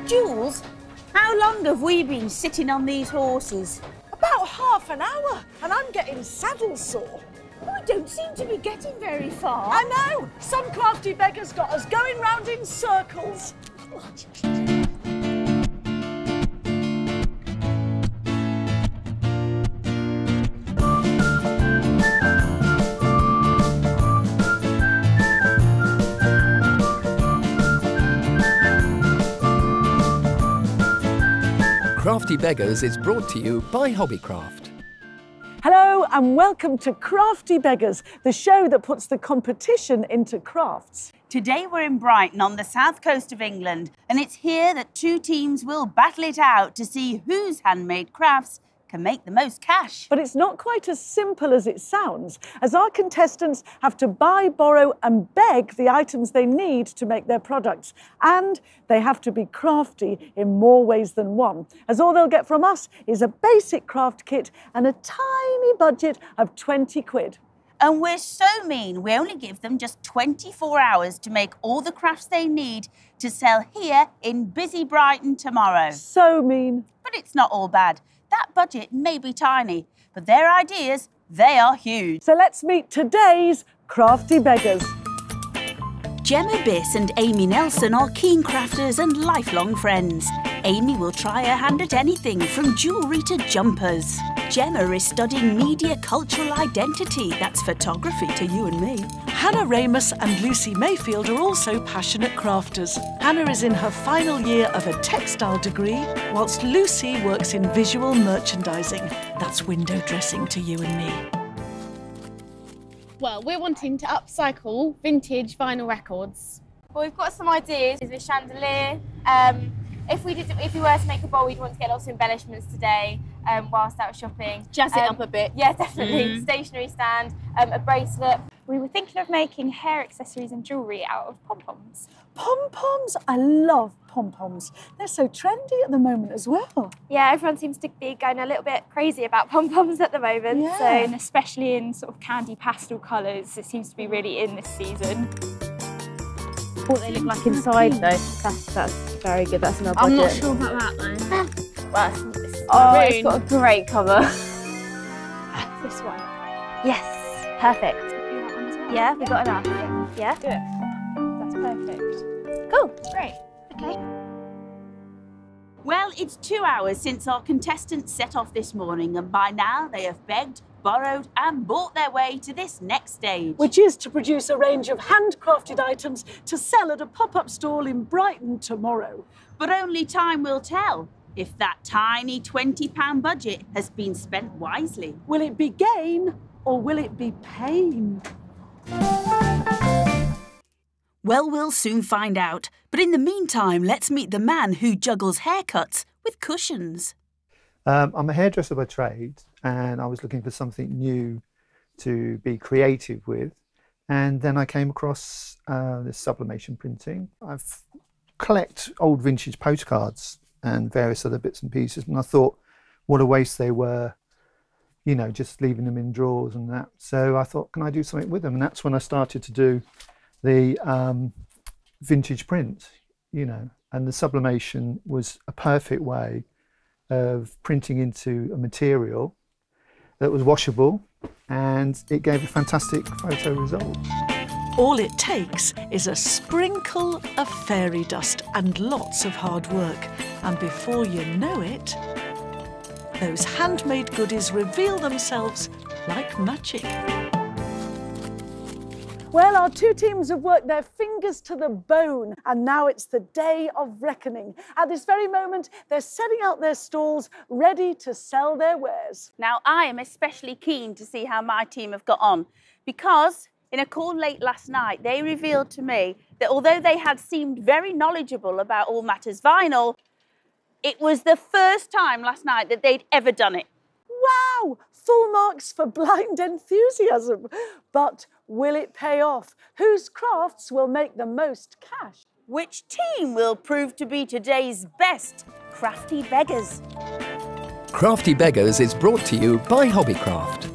Jules, how long have we been sitting on these horses? About half an hour, and I'm getting saddle sore. We don't seem to be getting very far. I know! Some crafty beggars got us going round in circles. Crafty Beggars is brought to you by Hobbycraft. Hello and welcome to Crafty Beggars, the show that puts the competition into crafts. Today we're in Brighton on the south coast of England, and it's here that two teams will battle it out to see whose handmade crafts can make the most cash. But it's not quite as simple as it sounds, as our contestants have to buy, borrow and beg the items they need to make their products. And they have to be crafty in more ways than one, as all they'll get from us is a basic craft kit and a tiny budget of 20 quid. And we're so mean, we only give them just 24 hours to make all the crafts they need to sell here in busy Brighton tomorrow. So mean. But it's not all bad. That budget may be tiny, but their ideas, they are huge. So let's meet today's Crafty Beggars. Gemma, Biss and Amy Nelson are keen crafters and lifelong friends. Amy will try her hand at anything from jewellery to jumpers. Gemma is studying media cultural identity, that's photography to you and me. Hannah Ramus and Lucy Mayfield are also passionate crafters. Hannah is in her final year of a textile degree, whilst Lucy works in visual merchandising. That's window dressing to you and me. Well, we're wanting to upcycle vintage vinyl records. Well, we've got some ideas with chandelier. If we were to make a bowl, we'd want to get lots of embellishments today whilst out shopping. Jazz it up a bit. Yeah, definitely. Stationery stand, a bracelet. We were thinking of making hair accessories and jewellery out of pom-poms. Pom-poms? I love pom-poms. They're so trendy at the moment as well. Yeah, everyone seems to be going a little bit crazy about pom-poms at the moment. Yeah. So, and especially in sort of candy pastel colours, it seems to be really in this season. What they look like inside though, that's very good, that's in our budget. I'm not sure about that though. Well, maroon. it's got a great cover. This one. Yes, perfect. Do that one as well. Yeah, we got enough. Yeah? Do it. That's perfect. Cool. Great. Okay. Well, it's 2 hours since our contestants set off this morning, and by now they have begged, borrowed and bought their way to this next stage. Which is to produce a range of handcrafted items to sell at a pop-up stall in Brighton tomorrow. But only time will tell if that tiny £20 budget has been spent wisely. Will it be gain or will it be pain? Well, we'll soon find out. But in the meantime, let's meet the man who juggles haircuts with cushions. I'm a hairdresser by trade, and I was looking for something new to be creative with. And then I came across this sublimation printing. I've collect old vintage postcards and various other bits and pieces, and I thought what a waste they were, you know, just leaving them in drawers and that. So I thought, can I do something with them? And that's when I started to do the vintage print, you know, and the sublimation was a perfect way of printing into a material that was washable, and it gave a fantastic photo result. All it takes is a sprinkle of fairy dust and lots of hard work, and before you know it, those handmade goodies reveal themselves like magic. Well, our two teams have worked their fingers to the bone, and now it's the day of reckoning. At this very moment, they're setting out their stalls, ready to sell their wares. Now, I am especially keen to see how my team have got on, because in a call late last night, they revealed to me that although they had seemed very knowledgeable about all matters vinyl, it was the first time last night that they'd ever done it. Wow! Full marks for blind enthusiasm. But will it pay off? Whose crafts will make the most cash? Which team will prove to be today's best Crafty Beggars? Crafty Beggars is brought to you by Hobbycraft.